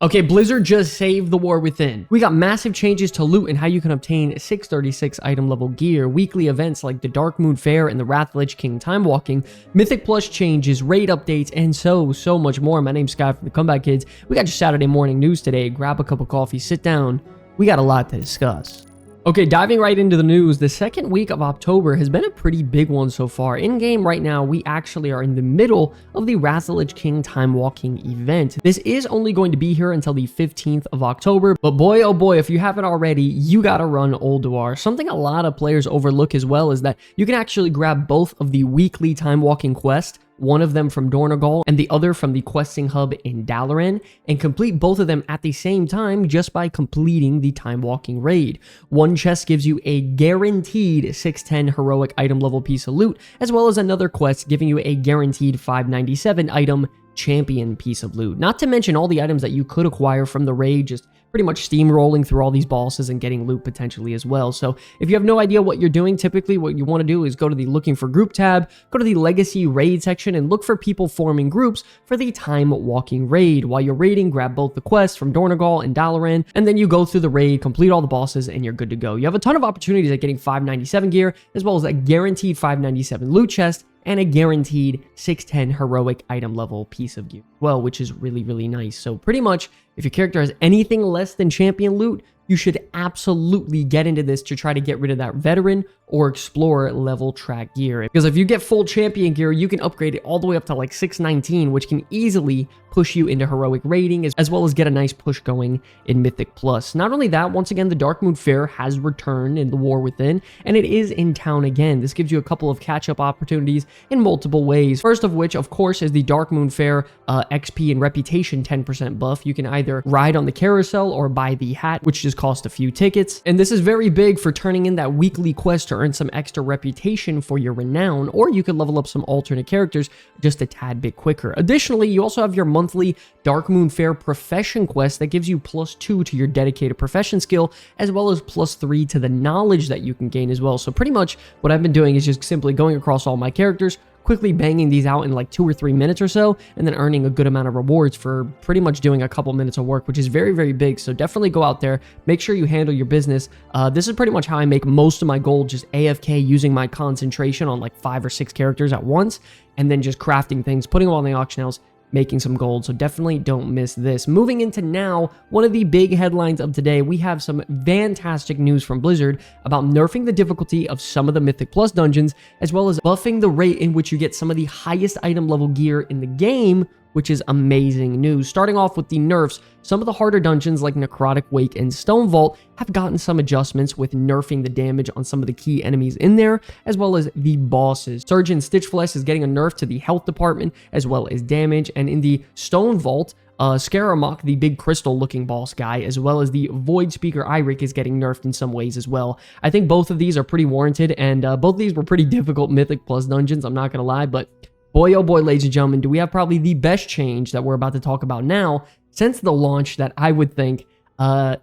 Okay, Blizzard just saved the war within. We got massive changes to loot and how you can obtain 636 item level gear, weekly events like the Dark Moon Fair and the Wrath the Lich King Timewalking, Mythic Plus changes, raid updates, and so much more. My name's Skyy from the Comeback Kids. We got your Saturday morning news today. Grab a cup of coffee, sit down. We got a lot to discuss. Okay, diving right into the news, the second week of October has been a pretty big one so far. In-game right now, we actually are in the middle of the Wrath the Lich King Timewalking event. This is only going to be here until the 15th of October, but boy oh boy, if you haven't already, you gotta run Ulduar. Something a lot of players overlook as well is that you can actually grab both of the weekly Timewalking quests, one of them from Dornogal and the other from the questing hub in Dalaran, and complete both of them at the same time just by completing the Timewalking raid. One chest gives you a guaranteed 610 heroic item level piece of loot, as well as another quest giving you a guaranteed 597 item champion piece of loot. Not to mention all the items that you could acquire from the raid, just pretty much steamrolling through all these bosses and getting loot potentially as well. So if you have no idea what you're doing, typically what you want to do is go to the looking for group tab, go to the legacy raid section, and look for people forming groups for the Timewalking raid. While you're raiding, grab both the quests from Dornogal and Dalaran, and then you go through the raid, complete all the bosses, and you're good to go. You have a ton of opportunities at getting 597 gear, as well as a guaranteed 597 loot chest, and a guaranteed 610 heroic item level piece of gear, well, which is really nice. So pretty much, if your character has anything less than champion loot, you should absolutely get into this to try to get rid of that veteran or explorer level track gear. Because if you get full champion gear, you can upgrade it all the way up to like 619, which can easily push you into heroic rating, as well as get a nice push going in Mythic Plus. Not only that, once again, the Dark Moon Fair has returned in the War Within, and it is in town again. This gives you a couple of catch-up opportunities in multiple ways. First of which, of course, is the Dark Moon Fair XP and reputation 10% buff. You can either ride on the carousel or buy the hat, which just cost a few tickets. And this is very big for turning in that weekly quest to earn some extra reputation for your renown, or you could level up some alternate characters just a tad bit quicker. Additionally, you also have your monthly Dark Moon Fair profession quest that gives you +2 to your dedicated profession skill, as well as +3 to the knowledge that you can gain as well. So pretty much what I've been doing is just simply going across all my characters, quickly banging these out in like 2 or 3 minutes or so, and then earning a good amount of rewards for pretty much doing a couple minutes of work, which is very big. So definitely go out there, make sure you handle your business. This is pretty much how I make most of my gold, just AFK, using my concentration on like 5 or 6 characters at once, and then just crafting things, putting them on the auction house, making some gold. So definitely don't miss this. Moving into now, one of the big headlines of today, we have some fantastic news from Blizzard about nerfing the difficulty of some of the Mythic Plus dungeons, as well as buffing the rate in which you get some of the highest item level gear in the game, which is amazing news. Starting off with the nerfs, some of the harder dungeons like Necrotic Wake and Stone Vault have gotten some adjustments with nerfing the damage on some of the key enemies in there, as well as the bosses. Surgeon Stitchflesh is getting a nerf to the health department, as well as damage, and in the Stone Vault, Scaramok, the big crystal looking boss guy, as well as the Void Speaker Eirik is getting nerfed in some ways as well. I think both of these are pretty warranted, and both of these were pretty difficult Mythic Plus dungeons, I'm not gonna lie, but boy, oh boy, ladies and gentlemen, do we have probably the best change that we're about to talk about now since the launch that I would think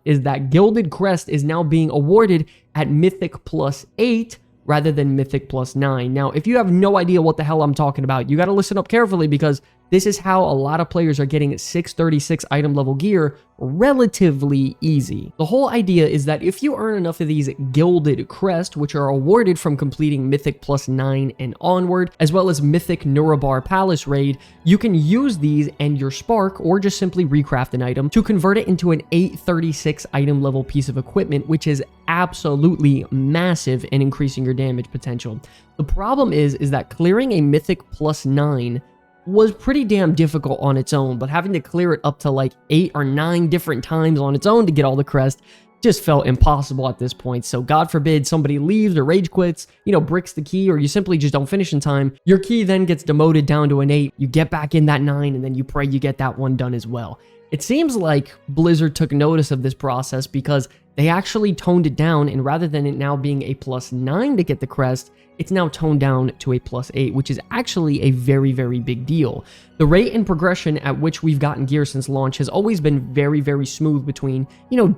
is that Gilded Crest is now being awarded at Mythic Plus 8 rather than Mythic Plus 9. Now, if you have no idea what the hell I'm talking about, you got to listen up carefully, because this is how a lot of players are getting 636 item level gear relatively easy. The whole idea is that if you earn enough of these Gilded Crest, which are awarded from completing Mythic Plus 9 and onward, as well as Mythic Nurabar Palace raid, you can use these and your Spark, or just simply recraft an item, to convert it into an 836 item level piece of equipment, which is absolutely massive in increasing your damage potential. The problem is that clearing a Mythic Plus 9 was pretty damn difficult on its own, but having to clear it up to like 8 or 9 different times on its own to get all the crest just felt impossible at this point. So God forbid somebody leaves or rage quits, bricks the key, or you simply just don't finish in time. Your key then gets demoted down to an 8. You get back in that 9, and then you pray you get that one done as well. It seems like Blizzard took notice of this process, because they actually toned it down, and rather than it now being a +9 to get the crest, it's now toned down to a +8, which is actually a very big deal. The rate and progression at which we've gotten gear since launch has always been very smooth between,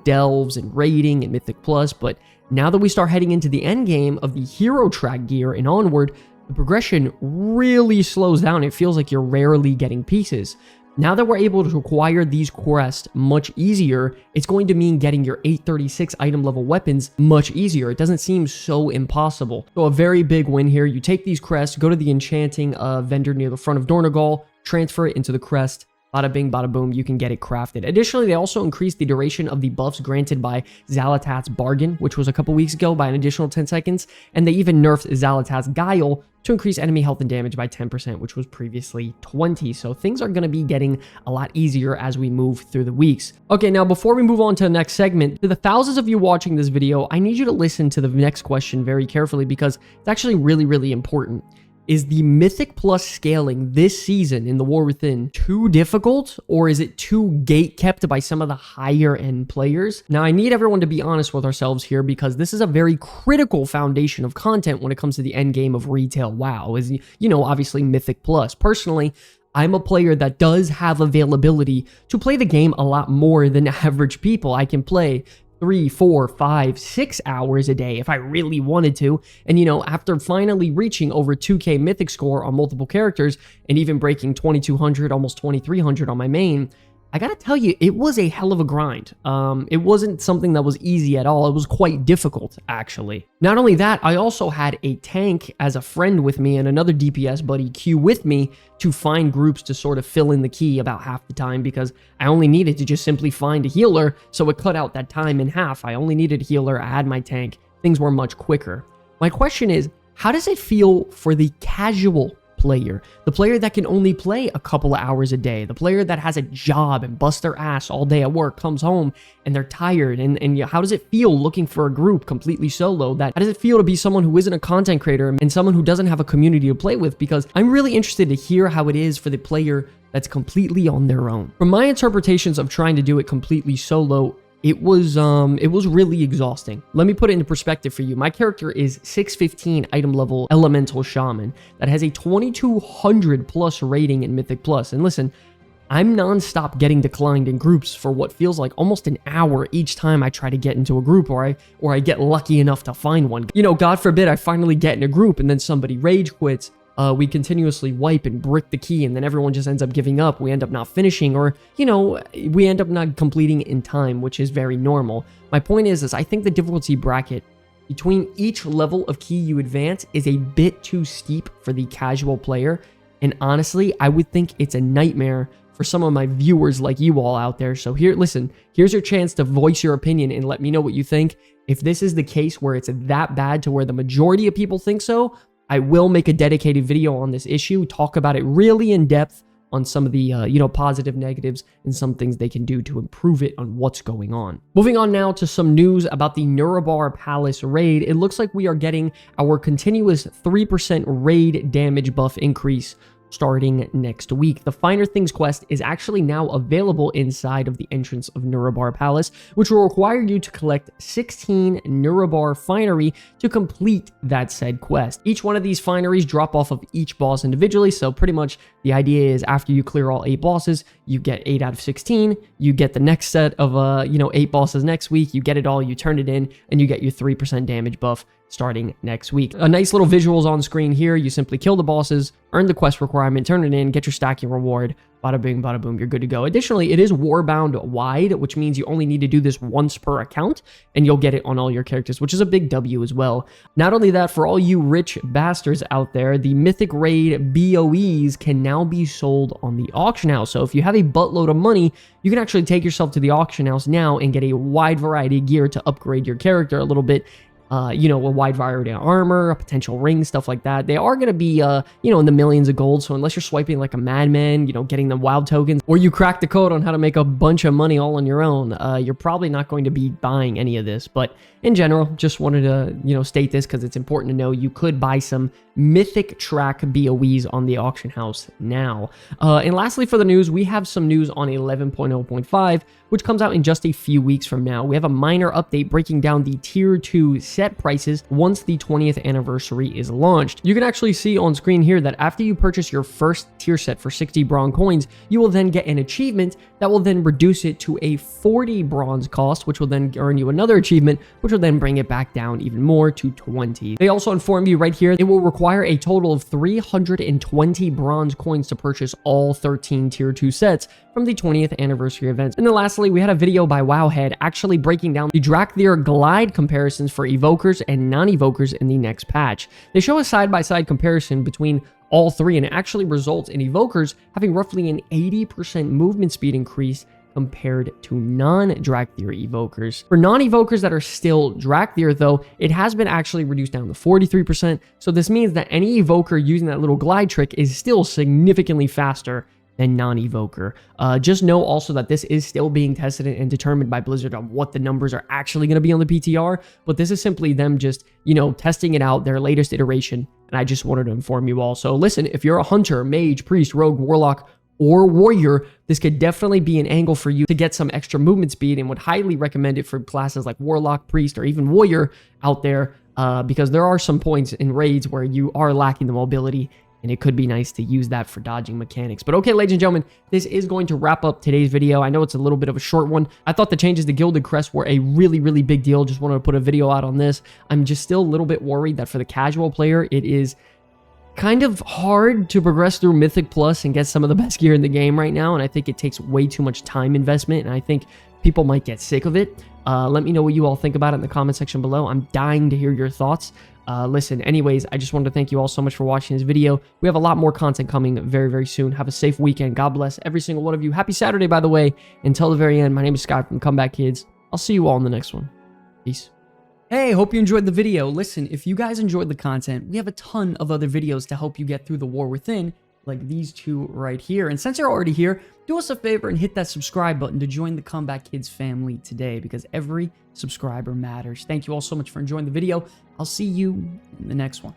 delves and raiding and Mythic Plus, but now that we start heading into the end game of the hero track gear and onward, the progression really slows down. It feels like you're rarely getting pieces. Now that we're able to acquire these quests much easier, it's going to mean getting your 836 item level weapons much easier. It doesn't seem so impossible. So a very big win here. You take these crests, go to the enchanting vendor near the front of Dornogal, transfer it into the crest. Bada bing, bada boom, you can get it crafted. Additionally, they also increased the duration of the buffs granted by Xal'atath's Bargain, which was a couple weeks ago, by an additional 10 seconds. And they even nerfed Xal'atath's Guile to increase enemy health and damage by 10%, which was previously 20. So things are going to be getting a lot easier as we move through the weeks. Okay, now before we move on to the next segment, to the thousands of you watching this video, I need you to listen to the next question very carefully because it's actually really, really important. Is the Mythic Plus scaling this season in the War Within too difficult, or is it too gate-kept by some of the higher-end players? Now, I need everyone to be honest with ourselves here because this is a very critical foundation of content when it comes to the end game of retail WoW, is, you know, obviously Mythic Plus. Personally, I'm a player that does have availability to play the game a lot more than average people. I can play 3, 4, 5, 6 hours a day if I really wanted to. And, you know, after finally reaching over 2K Mythic score on multiple characters and even breaking 2200, almost 2300 on my main, I gotta tell you, it was a hell of a grind. It wasn't something that was easy at all. It was quite difficult, actually. Not only that, I also had a tank as a friend with me and another DPS buddy queue with me to find groups to sort of fill in the key about half the time because I only needed to just simply find a healer, so it cut out that time in half. I only needed a healer, I had my tank, things were much quicker. My question is, how does it feel for the casual player, the player that can only play a couple of hours a day, the player that has a job and busts their ass all day at work, comes home and they're tired, and how does it feel looking for a group completely solo? How does it feel to be someone who isn't a content creator and someone who doesn't have a community to play with? Because I'm really interested to hear how it is for the player that's completely on their own. From my interpretations of trying to do it completely solo, it was really exhausting. Let me put it into perspective for you. My character is 615 item level elemental shaman that has a 2200 plus rating in Mythic Plus. And listen, I'm non-stop getting declined in groups for what feels like almost an hour each time I try to get into a group, or I get lucky enough to find one. You know, God forbid I finally get in a group and then somebody rage quits. We continuously wipe and brick the key, and then everyone just ends up giving up. We end up not finishing, or, you know, we end up not completing in time, which is very normal. My point is I think the difficulty bracket between each level of key you advance is a bit too steep for the casual player, and honestly, I would think it's a nightmare for some of my viewers like you all out there. So here, listen, here's your chance to voice your opinion and let me know what you think. If this is the case where it's that bad to where the majority of people think so, I will make a dedicated video on this issue, talk about it really in depth on some of the, you know, positive, negatives, and some things they can do to improve it on what's going on. Moving on now to some news about the Nurabar Palace raid. It looks like we are getting our continuous 3% raid damage buff increase starting next week. The Finer Things quest is actually now available inside of the entrance of Nurabar Palace, which will require you to collect 16 Nurabar finery to complete that said quest. Each one of these fineries drop off of each boss individually, so pretty much the idea is after you clear all 8 bosses, you get 8 out of 16, you get the next set of, you know, 8 bosses next week, you get it all, you turn it in, and you get your 3% damage buff starting next week. A nice little visuals on screen here. You simply kill the bosses, earn the quest requirement, turn it in, get your stacking reward. Bada bing, bada boom, you're good to go. Additionally, it is Warbound wide, which means you only need to do this once per account, and you'll get it on all your characters, which is a big W as well. Not only that, for all you rich bastards out there, the Mythic Raid BOEs can now be sold on the auction house. So if you have a buttload of money, you can actually take yourself to the auction house now and get a wide variety of gear to upgrade your character a little bit. You know, a wide variety of armor, a potential ring, stuff like that. They are going to be, you know, in the millions of gold. So unless you're swiping like a madman, you know, getting the wild tokens, or you crack the code on how to make a bunch of money all on your own, you're probably not going to be buying any of this. But in general, just wanted to, you know, state this because it's important to know you could buy some Mythic track BOEs on the auction house now. And lastly, for the news, we have some news on 11.0.5, which comes out in just a few weeks from now. We have a minor update breaking down the Tier 2 set set prices once the 20th anniversary is launched. You can actually see on screen here that after you purchase your first tier set for 60 bronze coins, you will then get an achievement that will then reduce it to a 40 bronze cost, which will then earn you another achievement, which will then bring it back down even more to 20. They also inform you right here, it will require a total of 320 bronze coins to purchase all 13 tier 2 sets from the 20th anniversary events. And then lastly, we had a video by Wowhead actually breaking down the Drakthir glide comparisons for evokers and non-evokers in the next patch. They show a side-by-side comparison between all three, and it actually results in evokers having roughly an 80% movement speed increase compared to non-Drakthir evokers. For non-evokers that are still Drakthir though, it has been actually reduced down to 43%, so this means that any evoker using that little glide trick is still significantly faster than non-evoker. Just know also that this is still being tested and determined by Blizzard on what the numbers are actually going to be on the PTR, but this is simply them just, you know, testing it out, their latest iteration, and I just wanted to inform you all. So listen, if you're a hunter, mage, priest, rogue, warlock, or warrior, this could definitely be an angle for you to get some extra movement speed, and would highly recommend it for classes like warlock, priest, or even warrior out there, because there are some points in raids where you are lacking the mobility, and it could be nice to use that for dodging mechanics. But okay, ladies and gentlemen, this is going to wrap up today's video. I know it's a little bit of a short one. I thought the changes to Gilded Crest were a really, really big deal. Just wanted to put a video out on this. I'm just still a little bit worried that for the casual player, it is kind of hard to progress through Mythic Plus and get some of the best gear in the game right now, and I think it takes way too much time investment, and I think people might get sick of it. Let me know what you all think about it in the comment section below. I'm dying to hear your thoughts. Listen, anyways, I just wanted to thank you all so much for watching this video. We have a lot more content coming very, very soon. Have a safe weekend. God bless every single one of you. Happy Saturday, by the way. Until the very end, my name is Skyy from Comeback Kids. I'll see you all in the next one. Peace. Hey, hope you enjoyed the video. Listen, if you guys enjoyed the content, we have a ton of other videos to help you get through the war within, like these two right here. And since you're already here, do us a favor and hit that subscribe button to join the Comeback Kids family today, because every subscriber matters. Thank you all so much for enjoying the video. I'll see you in the next one.